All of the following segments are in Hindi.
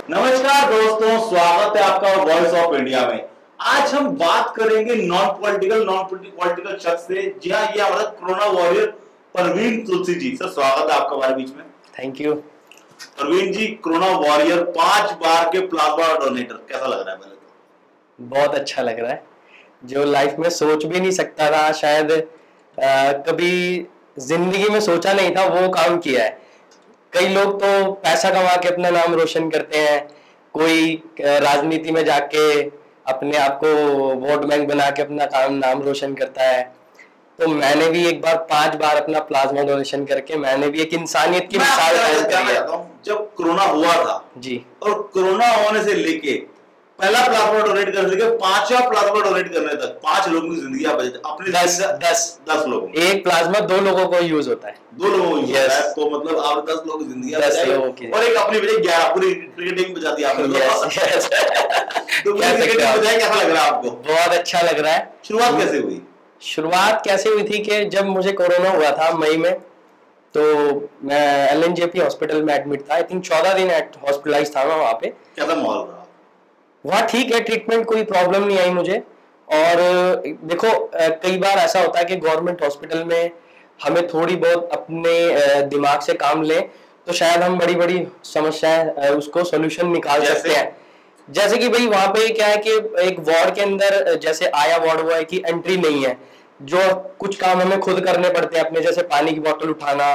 नमस्कार दोस्तों, स्वागत है आपका वॉइस ऑफ इंडिया में। आज हम बात करेंगे नॉन पॉलिटिकल शख्स से। जी हाँ, ये हमारा corona warrior Parveen Tulsi ji. Sir, स्वागत है आपका हमारे बीच में। Thank you. Parveen ji, corona warrior 5 बार के प्लाज्मा डोनेटर, कैसा लग रहा है? पहले तो बहुत अच्छा लग रहा है। जो लाइफ में सोच भी नहीं सकता था, शायद कभी जिंदगी में सोचा नहीं था, वो काम किया है। कई लोग तो पैसा कमा के अपना नाम रोशन करते हैं, कोई राजनीति में जाके अपने आप को वोट बैंक बना के अपना नाम रोशन करता है। तो मैंने भी एक बार 5 बार अपना प्लाज्मा डोनेशन करके मैंने भी एक इंसानियत की मिसाल कायम करी है। जब कोरोना हुआ था जी, और कोरोना होने से लेके पहला प्लाज्मा डोनेट करने से 5वां प्लाज्मा डोनेट करने तक 5 लोगों की जिंदगी आप अपनी 10 लोगों, एक प्लाज्मा 2 लोगों को यूज होता है। 2 लोगों को यूज होता है, तो मतलब आप 10 लोगों की जिंदगी बचाई और एक अपनी वजह 11 पूरी क्रिकेट टीम बचा दी आपने। तो क्रिकेट टीम बचाई, कैसा लग रहा है आपको? बहुत अच्छा लग रहा है। शुरुआत कैसे हुई? शुरुआत कैसे हुई थी कि जब मुझे कोरोना हुआ था मई में, तो मैं LNJP हॉस्पिटल में एडमिट था। आई थिंक 14 दिन हॉस्पिटलाइज था मैं वहाँ पे। कैसा माहौल रहा? वहाँ ठीक है, ट्रीटमेंट कोई प्रॉब्लम नहीं आई मुझे। और देखो, कई बार ऐसा होता है कि गवर्नमेंट हॉस्पिटल में हमें थोड़ी बहुत अपने दिमाग से काम लें तो शायद हम बड़ी बड़ी समस्याएं उसको सोल्यूशन निकाल सकते हैं। जैसे कि भाई वहाँ पे क्या है कि एक वार्ड के अंदर जैसे आया वार्ड हुआ है कि एंट्री नहीं है, जो कुछ काम हमें खुद करने पड़ते हैं अपने, जैसे पानी की बोतल उठाना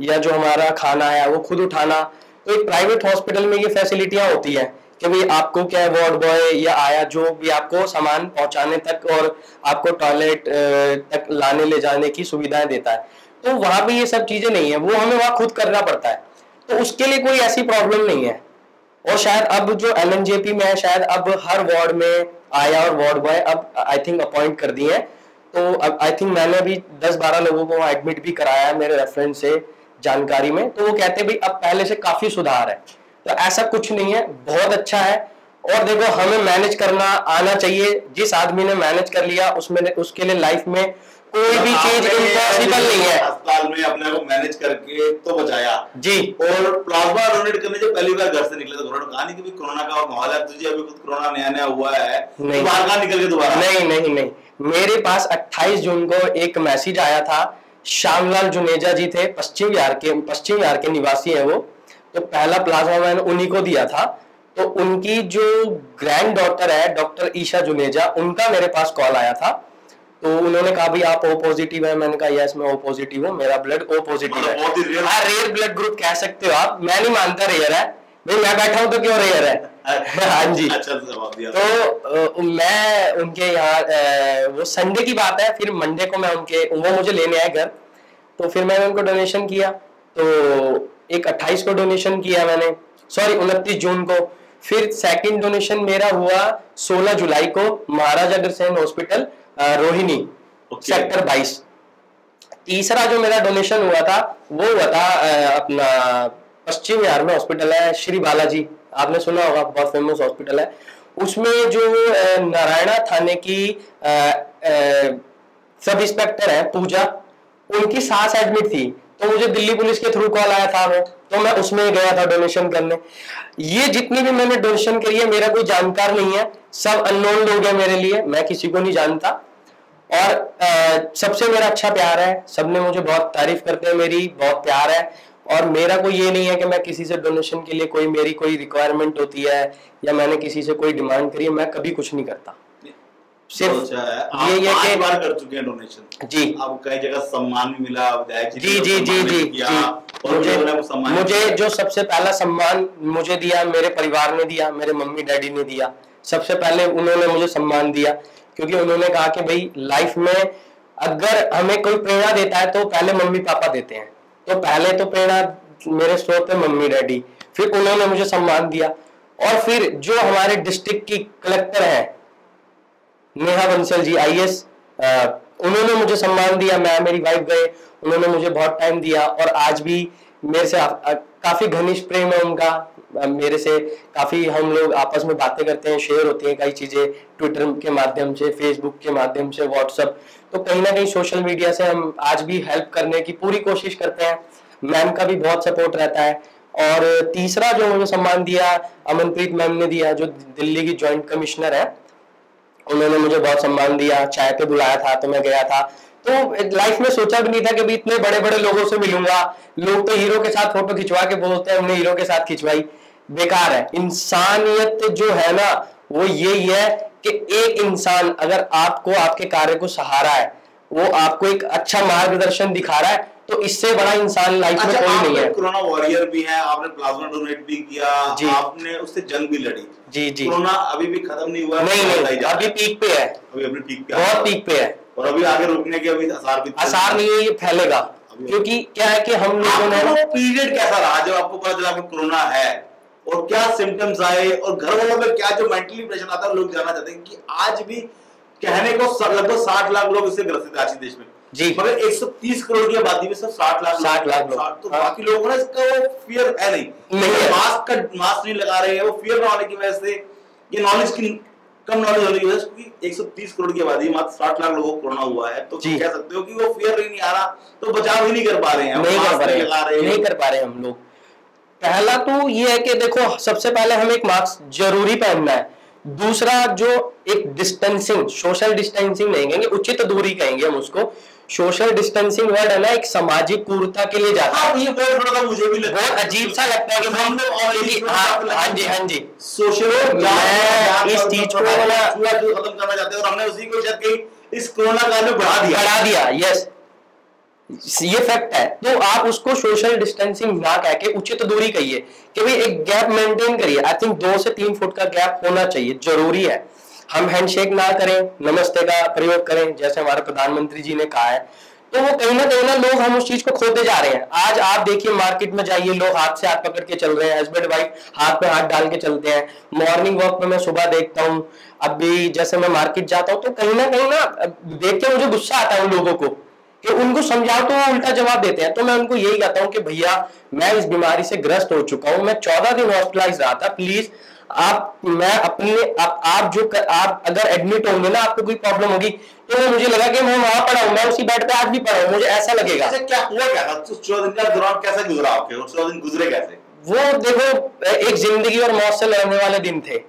या जो हमारा खाना है वो खुद उठाना। तो एक प्राइवेट हॉस्पिटल में ये फैसिलिटियां होती है कि भाई आपको क्या है, वार्ड बॉय या आया जो भी आपको सामान पहुंचाने तक और आपको टॉयलेट तक लाने ले जाने की सुविधाएं देता है। तो वहां भी ये सब चीजें नहीं है, वो हमें वहां खुद करना पड़ता है। तो उसके लिए कोई ऐसी प्रॉब्लम नहीं है। और शायद अब जो LNJP में है, शायद अब हर वार्ड में आया और वार्ड बॉय अब आई थिंक अपॉइंट कर दिए हैं। तो अब आई थिंक मैंने अभी 10-12 लोगों को एडमिट भी कराया है मेरे रेफरेंस से, जानकारी में। तो वो कहते हैं भाई अब पहले से काफी सुधार है। तो ऐसा कुछ नहीं है, बहुत अच्छा है। और देखो, हमें मैनेज करना आना चाहिए। जिस आदमी ने मैनेज कर लिया उसमें उसके लिए लाइफ में कोई भी चीज इम्पॉसिबल नहीं है। अस्पताल में अपने को मैनेज करके तो बचाया जी। और प्लाज्मा डोनेट करने से पहली बार घर से निकले तो कहा नहीं कि कोरोना का माहौल है, तुझे अभी खुद कोरोना नया हुआ है, तो बाहर कहाँ निकल के दोबारा? नहीं, मेरे पास 28 जून को एक मैसेज आया था। श्यामलाल जुनेजा जी थे, पश्चिम बिहार के निवासी है वो। तो पहला प्लाज्मा मैंने उन्हीं को दिया था। तो उनकी जो ग्रैंड डॉटर है डॉक्टर ईशा जुनेजा, उनका मेरे पास कॉल आया था। तो उन्होंने कहा भाई आप O पॉजिटिव है। मैंने कहा यस मैं O पॉजिटिव हूँ, मेरा ब्लड O पॉजिटिव है। हाँ, रेयर ब्लड ग्रुप कह सकते हो आप, मैं नहीं मानता रेयर है भाई, मैं बैठा हूँ तो क्यों रेयर है। हाँ जी। अच्छा जवाब दिया। तो मैं उनके यहाँ, वो संडे की बात है, फिर मंडे को मैं वो मुझे लेने आए घर। तो फिर मैंने उनको डोनेशन किया। तो एक 28 को डोनेशन किया मैंने, सॉरी 29 जून को। फिर सेकंड डोनेशन मेरा हुआ 16 जुलाई को महाराजा अग्रसेन हॉस्पिटल रोहिणी, सेक्टर 22। तीसरा जो मेरा डोनेशन हुआ था वो हुआ था अपना पश्चिम बिहार में हॉस्पिटल है श्री बालाजी, आपने सुना होगा, बहुत फेमस हॉस्पिटल है। उसमें जो नारायणा थाने की सब इंस्पेक्टर है पूजा, उनकी सास एडमिट थी। तो मुझे दिल्ली पुलिस के थ्रू कॉल आया था वो, तो मैं उसमें गया था डोनेशन करने। ये जितनी भी मैंने डोनेशन करी है, मेरा कोई जानकार नहीं है, सब अननोन लोग हैं मेरे लिए, मैं किसी को नहीं जानता। और सबसे मेरा अच्छा प्यार है, सबने मुझे बहुत तारीफ करते हैं, मेरी बहुत प्यार है। और मेरा कोई ये नहीं है कि मैं किसी से डोनेशन के लिए मेरी कोई रिक्वायरमेंट होती है या मैंने किसी से कोई डिमांड करी है, मैं कभी कुछ नहीं करता। सिर्फ ये 5 बार कर चुके हैं डोनेशन जी। आपको कई जगह सम्मान भी मिला, मुझे जो सबसे पहला सम्मान मुझे दिया मेरे परिवार ने दिया, मेरे मम्मी डैडी ने दिया। सबसे पहले उन्होंने मुझे सम्मान दिया, क्योंकि उन्होंने कहा कि भाई लाइफ में अगर हमें कोई प्रेरणा देता है तो पहले मम्मी पापा देते हैं। तो पहले तो प्रेरणा मेरे स्रोत है मम्मी डैडी, फिर उन्होंने मुझे सम्मान दिया। और फिर जो हमारे डिस्ट्रिक्ट की कलेक्टर है नेहा बंसल जी IAS, उन्होंने मुझे सम्मान दिया। मैं मेरी वाइफ गए, उन्होंने मुझे बहुत टाइम दिया और आज भी मेरे से काफी घनिष्ठ प्रेम है उनका मेरे से। काफी हम लोग आपस में बातें करते हैं, शेयर होती हैं कई चीजें, ट्विटर के माध्यम से, फेसबुक के माध्यम से, व्हाट्सएप। तो कहीं ना कहीं सोशल मीडिया से हम आज भी हेल्प करने की पूरी कोशिश करते हैं। मैम का भी बहुत सपोर्ट रहता है और तीसरा जो मुझे सम्मान दिया अमनप्रीत मैम ने दिया, जो दिल्ली की जॉइंट कमिश्नर है, उन्होंने मुझे बहुत सम्मान दिया, चाय पे बुलाया था तो मैं गया था। तो लाइफ में सोचा भी नहीं था कि भी इतने बड़े बड़े लोगों से मिलूंगा। लोग तो हीरो के साथ फोटो खिंचवा के बोलते हैं हमने हीरो के साथ खिंचवाई, बेकार है। इंसानियत जो है ना वो यही है कि एक इंसान अगर आपको आपके कार्य को सहारा है, वो आपको एक अच्छा मार्गदर्शन दिखा रहा है, तो इससे बड़ा इंसान लाइफ में कोई नहीं है। कोरोना वॉरियर भी है, आपने प्लाज्मा डोनेट भी किया, आपने उससे जंग भी लड़ी। जी जी। कोरोना अभी भी खत्म नहीं हुआ? नहीं, अभी पीक पे है, अभी अपने पीक पे, बहुत पीक पे है, और अभी आगे रुकने के अभी आसार नहीं है, ये फैलेगा। क्योंकि क्या है कि हम लोगों ने पीरियड कैसा रहा जब आपको पता चला आपको कोरोना है, और क्या सिम्टम्स आए, और घर वालों में क्या जो मेंटली प्रेशर आता है? लोग जानना चाहते हैं कि आज भी कहने को लगभग 60 लाख लोग इससे ग्रसित है आज देश में जी, मगर 130 करोड़ की आबादी में सिर्फ 60 लाख लोग, तो बाकी लोगों ने इसका वो फियर है नहीं, मास्क नहीं लगा रहे हैं, वो फियर ना होने की वजह से, ये नॉलेज की कम नॉलेज होने की वजह से, क्योंकि 130 करोड़ की आबादी मात्र 60 लाख लोगों को कोरोना हुआ है, तो कह सकते हो कि वो फियर नहीं आ रहा, तो बचाव ही नहीं कर पा रहे हैं, नहीं कर पा रहे हम लोग। पहला तो ये है कि देखो, सबसे पहले हमें एक मास्क जरूरी पहनना है। दूसरा जो एक डिस्टेंसिंग, सोशल डिस्टेंसिंग नहीं कहेंगे, उचित दूरी कहेंगे हम उसको। सोशल डिस्टेंसिंग वर्ड है ना, एक सामाजिक क्रूरता के लिए जाता है। ये वर्ड थोड़ा मुझे भी लगता है, बहुत अजीब सा लगता है कि हम लोग, हाँ जी सोशल, मैं इस चीज को खत्म करना चाहते हैं, और हमने उसी को शायद इस कोरोना काल में बढ़ा दिया। यस, ये फैक्ट है। तो आप उसको सोशल डिस्टेंसिंग ना कह के उचित दूरी कहिए कि भाई एक गैप मेंटेन करिए। आई थिंक 2 से 3 फुट का गैप होना चाहिए, जरूरी है। हम हैंडशेक ना करें, नमस्ते का प्रयोग करें, जैसे हमारे प्रधानमंत्री जी ने कहा है। तो वो कहीं ना लोग, हम उस चीज को खोते जा रहे हैं। आज आप देखिए मार्केट में जाइए, लोग हाथ से हाथ पकड़ के चल रहे हैं, हस्बैंड वाइफ हाथ पे हाथ डाल के चलते हैं। मॉर्निंग वॉक में मैं सुबह देखता हूँ, अभी जैसे मैं मार्केट जाता हूँ, तो कहीं ना देख के मुझे गुस्सा आता है उन लोगों को कि उनको समझाओ तो वो उल्टा जवाब देते हैं। तो मैं उनको यही कहता हूं कि भैया, मैं इस बीमारी से ग्रस्त हो चुका हूं, मैं 14 दिन हॉस्पिटलाइज रहा था, प्लीज आप अगर एडमिट होंगे ना, आपको कोई प्रॉब्लम होगी, तो मुझे लगा कि मैं वहां पड़ा हूं, मैं उसी बेड पे आज भी पड़ा हूं, मुझे ऐसा लगेगा। क्या हुआ, क्या था 14 दिन का दौरान, कैसे गुजरा आपके, 14 दिन गुजरे कैसे? वो देखो, एक जिंदगी और मौत से लड़ने वाले दिन थे।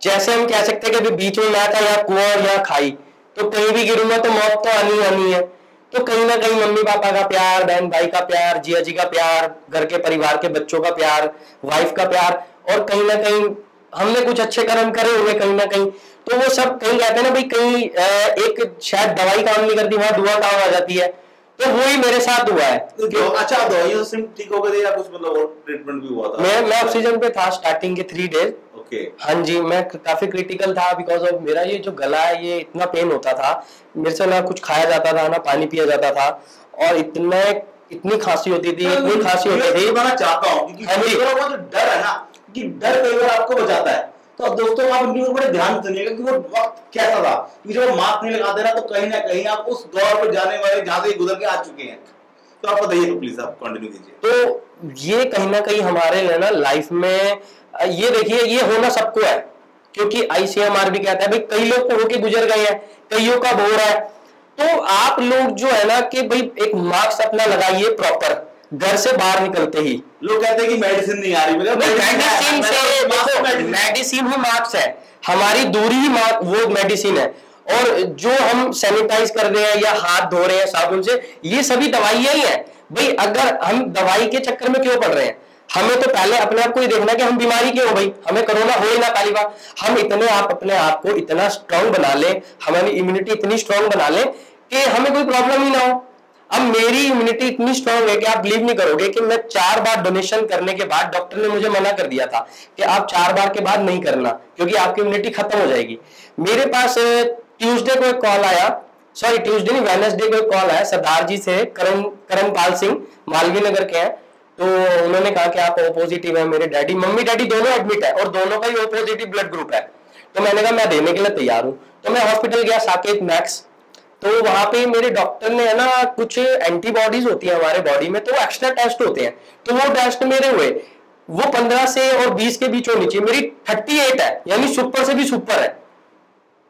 जैसे हम कह सकते हैं कि बीच में मैं था, या कुआं या खाई, तो कहीं भी गिरूंगा तो मौत तो आनी है। तो कहीं ना कहीं मम्मी पापा का प्यार, बहन भाई का प्यार, जिया जी का प्यार, घर के परिवार के बच्चों का प्यार, वाइफ का प्यार, और कहीं ना कहीं हमने कुछ अच्छे कर्म करे हुए कहीं ना कहीं, तो वो सब कहीं कहते हैं ना भाई, कहीं एक शायद दवाई काम नहीं करती, वहां दुआ काम आ जाती है। तो वही मेरे साथ हुआ है। अच्छा, दवाइयों से ठीक हो गए या कुछ मतलब और ट्रीटमेंट भी हुआ था? मैं ऑक्सीजन पे था स्टार्टिंग के 3 डेज। हाँ जी, मैं काफी क्रिटिकल था, बिकॉज ऑफ मेरा ये जो गला है, ये इतना पेन होता था, मेरे से ना कुछ खाया जाता था, ना पानी पिया जाता था, और इतनी खांसी होती थी, इतनी खांसी होती थी। मैं चाहता हूँ कि वो जो डर है ना, कि डर कई बार आपको बचाता है। तो दोस्तों, आप उनके ऊपर ध्यान सुनिएगा कि वो वक्त कैसा था, कि जब मास्क नहीं लगाते ना, तो कहीं ना कहीं आप उस दौर पर जाने वाले जहां से गुजर के आ चुके हैं। तो आप बताइए, तो प्लीज आप कंटिन्यू कीजिए। तो ये कहीं ना कहीं हमारे लिए ना लाइफ में, ये देखिए, ये होना सबको है, क्योंकि आईसीएमआर भी कहता है भाई कई लोग तो होके गुजर गए हैं, कईयों का हो रहा है। तो आप लोग जो है ना कि भाई एक मास्क अपना लगाइए प्रॉपर, घर से बाहर निकलते ही। लोग कहते हैं कि मेडिसिन नहीं आ रही, मेडिसिन ही मास्क है, हमारी दूरी ही वो मेडिसिन है। और जो हम सैनिटाइज कर रहे हैं या हाथ धो रहे हैं साबुन से, ये सभी दवाइयां ही है भाई। अगर हम दवाई के चक्कर में क्यों पड़ रहे हैं, हमें तो पहले अपने आप को ही देखना कि हम बीमारी क्यों, भाई हमें कोरोना हो ही ना काली बात। हम अपने आप को इतना स्ट्रांग बना लें, हमारी इम्यूनिटी इतनी स्ट्रांग बना लें कि हमें कोई प्रॉब्लम ही ना हो। अब मेरी इम्यूनिटी इतनी स्ट्रांग है कि आप बिलीव नहीं करोगे कि मैं 4 बार डोनेशन करने के बाद डॉक्टर ने मुझे मना कर दिया था कि आप 4 बार के बाद नहीं करना, क्योंकि आपकी इम्यूनिटी खत्म हो जाएगी। मेरे पास ट्यूसडे को एक कॉल आया, सॉरी ट्यूसडे नहीं, वेडनेसडे को एक कॉल आया सरदार जी से, करणपाल सिंह, मालवीय नगर के हैं। तो उन्होंने कहा कि आप ओ पॉजिटिव है। मेरे डैडी, मम्मी डैडी दोनों एडमिट है, और दोनों का ही ओ पॉजिटिव ब्लड ग्रुप है। तो मैंने कहा मैं देने के लिए तैयार हूं। तो मैं हॉस्पिटल गया, साकेत मैक्स। तो वहां पे मेरे डॉक्टर ने, है ना, कुछ एंटीबॉडीज होती है हमारे बॉडी में, तो वो एक्स्ट्रा टेस्ट होते हैं। तो वो टेस्ट मेरे हुए, वो 15 से और 20 के बीच होनी चाहिए, मेरी 38 है, यानी सुपर से भी सुपर है।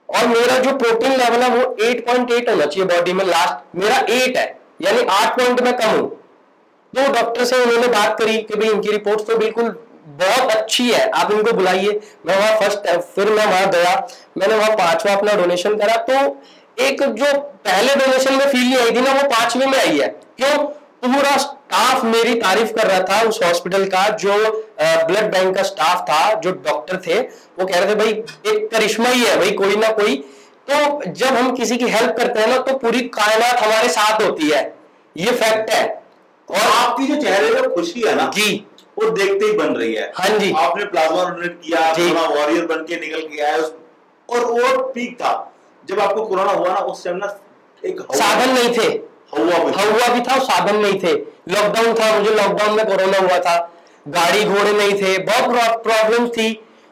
और मेरा जो प्रोटीन लेवल है वो 8.8 होना चाहिए बॉडी में, लास्ट मेरा 8 है, यानी 8 पॉइंट में कम हूं। तो डॉक्टर से उन्होंने बात करी कि भाई इनकी रिपोर्ट तो बिल्कुल बहुत अच्छी है, आप इनको बुलाइए। मैं वहां फिर मैं वहां गया, मैंने वहां 5वां अपना डोनेशन करा। तो एक जो पहले डोनेशन में फील नहीं आई थी ना, वो 5वें में आई है। क्यों? पूरा स्टाफ मेरी तारीफ कर रहा था उस हॉस्पिटल का, जो ब्लड बैंक का स्टाफ था, जो डॉक्टर थे, वो कह रहे थे भाई एक करिश्मा ही है भाई, कोई ना कोई। तो जब हम किसी की हेल्प करते हैं ना, तो पूरी कायनात हमारे साथ होती है, ये फैक्ट है। और आपकी जो चेहरे पे खुशी है ना जी, वो देखते ही बन रही है। हाँ जी, आपने प्लाज्मा डोनेट किया, कोरोना वॉरियर बन के निकल के आया, और वो पीक था जब आपको कोरोना हुआ ना, उस टाइम ना एक साधन नहीं थे, हवा भी था, साधन नहीं थे, लॉकडाउन था, मुझे लॉकडाउन में कोरोना हुआ था, गाड़ी घोड़े नहीं थे, बहुत प्रॉब्लम थी।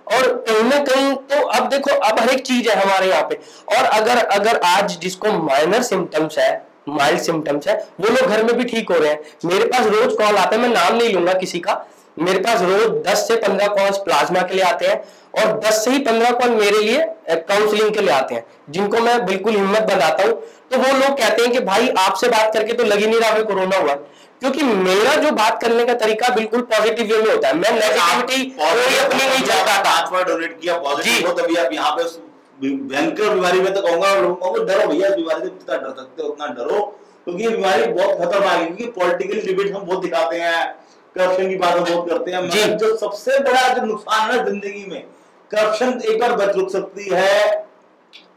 और कहीं ना कहीं तो अब देखो, अब हर एक चीज है हमारे यहाँ पे। और अगर अगर आज जिसको माइनर सिम्टम्स है, माइल्ड सिम्टम्स है, वो लोग घर में भी ठीक हो रहे हैं। मेरे पास रोज कॉल आता है, मैं नाम नहीं लूंगा किसी का, मेरे पास रोज 10 से 15 कॉल्स प्लाज्मा के लिए आते हैं, और 10 से ही 15 कॉल मेरे लिए काउंसलिंग के लिए आते हैं, जिनको मैं बिल्कुल हिम्मत बनाता हूं। तो वो लोग कहते हैं कि भाई आपसे बात करके तो लग ही नहीं रहा कोरोना हुआ, क्योंकि मेरा जो बात करने का तरीका बिल्कुल पॉजिटिव वे में होता है। मैं नेगेटिविटी कोई अपनी नहीं चाहता था। 5 बार डोनेट किया, पॉजिटिव हो, तभी आप यहाँ पे भयंकर बीमारी में तो कहूंगा लोगों को डरो भैया, इस बीमारी से जितना डर सकते हो उतना डरो, क्योंकि ये बीमारी बहुत खतरनाक है। क्योंकि पॉलिटिकल डिबेट हम बहुत दिखाते हैं, करप्शन की बात हम बहुत करते हैं, मगर जो सबसे बड़ा जो नुकसान है जिंदगी में, करप्शन एक बार बच रुक सकती है,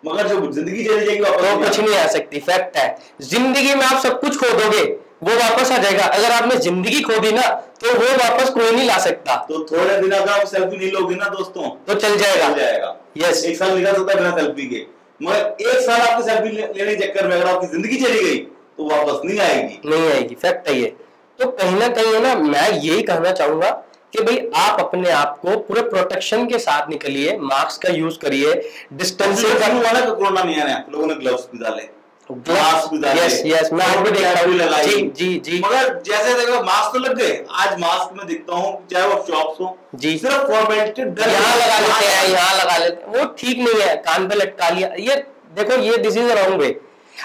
मगर जो जिंदगी चली जाएगी तो कुछ नहीं आ सकती। फैक्ट है, जिंदगी में आप सब कुछ खो दोगे, वो वापस आ जाएगा। अगर आपने जिंदगी खो दी ना, तो वो वापस कोई नहीं ला सकता। तो थोड़े दिन अगर आप सेल्फी नहीं लोगे ना दोस्तों, तो चल जाएगा। यस, एक साल निकल सकता है बिना सेल्फी के, मगर एक साल आपकी सेल्फी लेने के चक्कर में अगर आपकी जिंदगी चली गई तो वापस नहीं आएगी। फैक्ट है ये। तो कहीं ना कहीं है ना, मैं यही कहना चाहूंगा कि भाई आप अपने आप को पूरे प्रोटेक्शन के साथ निकलिए, मास्क का यूज करिए, डिस्टेंसिंग का। कोरोना नहीं आया, लोगों ने ग्लव्स भी डाले, मास्क भी डाले, यस मैं आज भी देख रहा हूं, जी जी जी। मगर जैसे देखो मास्क तो लग गए, आज मास्क में दिखता हूं, चाहे वो शॉप्स हो जी, सिर्फ फॉर्मेलिटी यहाँ लगा लेते हैं, यहाँ लगा लेते हैं, वो ठीक नहीं है, कान पे लटका लिया। ये देखो, ये दिस इज रॉन्ग वे।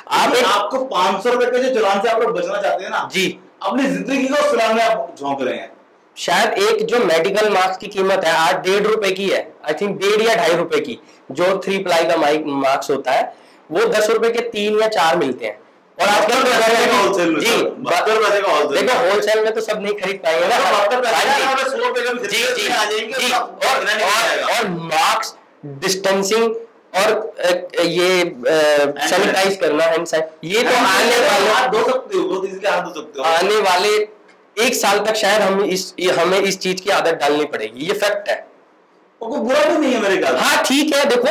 आपको 500 रुपए के जो चलान से आप लोग बचना चाहते हैं ना जी, अपनी जिंदगी को चलान में आप झोंक रहे हैं। शायद एक जो मेडिकल मास्क की कीमत है आज 1.5 रुपए की है, आई थिंक 1.5 या 2.5 रुपए की, जो 3 प्लाई का मास्क होता है, वो 10 रुपए के 3 या 4 मिलते हैं। और आजकल जी देखो, होलसेल में तो सब नहीं खरीद पाएंगे ना, और मास्क, डिस्टेंसिंग और ये सैनिटाइज करना, हैंड, ये तो आने वाले 1 साल तक शायद हमें इस चीज की आदत डालनी पड़ेगी, ये फैक्ट है। बुरा भी नहीं है मेरे ख्याल। हाँ ठीक है, देखो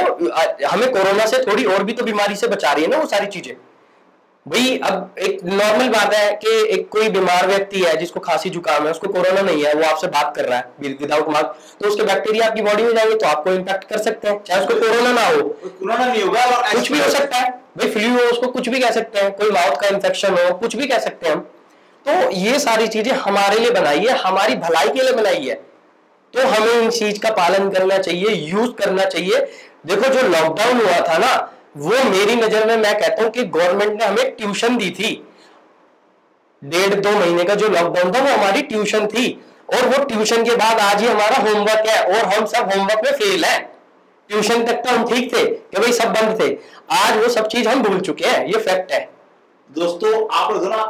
हमें कोरोना से थोड़ी और भी तो बीमारी से बचा रही है ना वो सारी चीजें भाई। अब एक नॉर्मल बात है कि एक कोई बीमार व्यक्ति है जिसको खांसी जुकाम है, उसको कोरोना नहीं है, वो आपसे बात कर रहा है विदाउट मास्क, तो उसके बैक्टीरिया आपकी बॉडी में जाएंगे तो आपको इम्पैक्ट कर सकते हैं, चाहे उसको कोरोना ना हो। कोरोना नहीं होगा, कुछ भी हो सकता है भाई, फ्लू हो, उसको कुछ भी कह सकते हैं, कोई माउथ का इन्फेक्शन हो, कुछ भी कह सकते हैं हम। तो ये सारी चीजें हमारे लिए बनाई है, हमारी भलाई के लिए बनाई है, तो हमें इन चीज का पालन करना चाहिए, यूज करना चाहिए। देखो जो लॉकडाउन हुआ था ना, वो मेरी नजर में मैं कहता हूं कि गवर्नमेंट ने हमें ट्यूशन दी थी। 1.5-2 महीने का जो लॉकडाउन था वो हमारी ट्यूशन थी, और वो ट्यूशन के बाद आज ही हमारा होमवर्क है, और हम सब होमवर्क में फेल हैं। ट्यूशन तक तो हम ठीक थे कि भाई सब बंद थे, आज वो सब चीज हम भूल चुके हैं, ये फैक्ट है। दोस्तों आप लोग ना,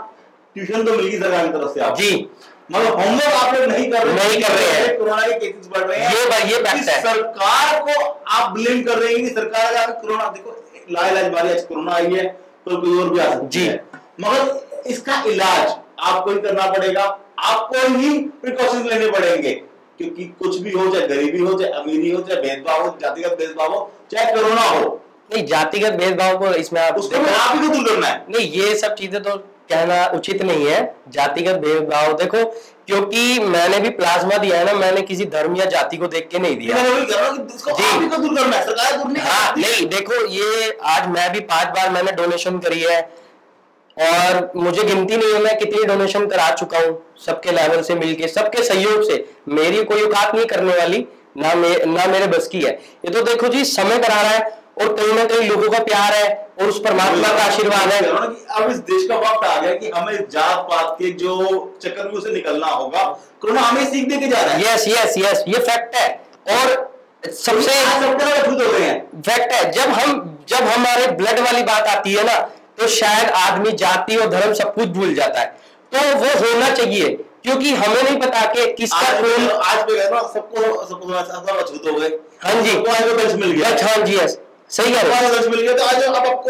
ट्यूशन तो मिली सरकार की तरफ से आप जी, मगर होमवर्क आप लोग नहीं कर रहे हैं, कोरोना के केसेस बढ़ रहे हैं, ये फैक्ट है। सरकार को आप ब्लेम कर रहे हैं कि सरकार का कोरोना, देखो लाइलाज बीमारी आज कोरोना आई है तो कोई और भी आ सकती है, मगर इसका इलाज आपको ही करना पड़ेगा, आपको ही प्रिकॉशंस लेने पड़ेंगे, क्योंकि कुछ भी हो, चाहे गरीबी हो, चाहे अमीरी हो, चाहे भेदभाव हो, जातिगत भेदभाव हो, चाहे कोरोना हो, नहीं जातिगत भेदभाव को इसमें आप उसको आप ही को दूर करना है। नहीं, ये सब चीजें तो कहना उचित नहीं है, जातिगत भेदभाव। देखो क्योंकि मैंने भी प्लाज्मा दिया है ना, मैंने किसी धर्म या जाति को देख के नहीं दिया हाँ नहीं, देखो ये आज मैं भी 5 बार मैंने डोनेशन करी है, और मुझे गिनती नहीं है मैं कितनी डोनेशन करा चुका हूँ, सबके लेवल से मिलके, सबके सहयोग से। मेरी कोई औकात नहीं करने वाली, ना मेरे बस की है। ये तो देखो जी समय करा रहा है, और कहीं ना कहीं लोगों का प्यार है और उस परमात्मा का आशीर्वाद है। अब इस देश का वक्त आ गया कि हमें जात पात के जो चक्कर में उसे निकलना होगा। कोरोना हमें सीख दे के जा रहा है। यस यस यस, ये फैक्ट है। और सबसे फैक्ट है, जब हमारे ब्लड वाली बात आती है ना, तो शायद आदमी जाति और धर्म सब कुछ भूल जाता है। तो वो होना चाहिए, क्योंकि हमें नहीं पता कि किसका खून आज पे सबको अछूत हो गए। हाँ जी, मिल गया। हाँ जी, यस सही है, मिल गया। तो आज अब आपको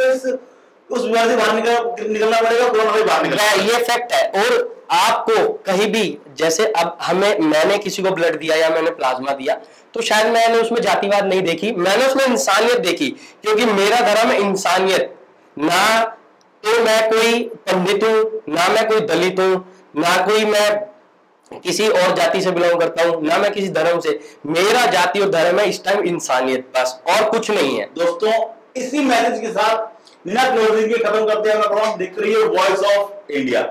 उस बीमारी से बाहर निकलना पड़ेगा, कोरोना से बाहर निकलना। ये फैक्ट है। और आपको कहीं भी, जैसे अब मैंने किसी को ब्लड दिया या मैंने प्लाज्मा दिया, तो शायद मैंने उसमें जातिवाद नहीं देखी, मैंने उसमें इंसानियत देखी, क्योंकि मेरा धर्म है इंसानियत। ना तो मैं कोई पंडित हूं, ना मैं कोई दलित हूं, ना कोई मैं किसी और जाति से बिलोंग करता हूं, ना मैं किसी धर्म से। मेरा जाति और धर्म है इस टाइम इंसानियत, बस और कुछ नहीं है। दोस्तों, इसी मैसेज के साथ बिना क्लोजिंग के खत्म करते हैं। देख रही है वॉइस ऑफ इंडिया।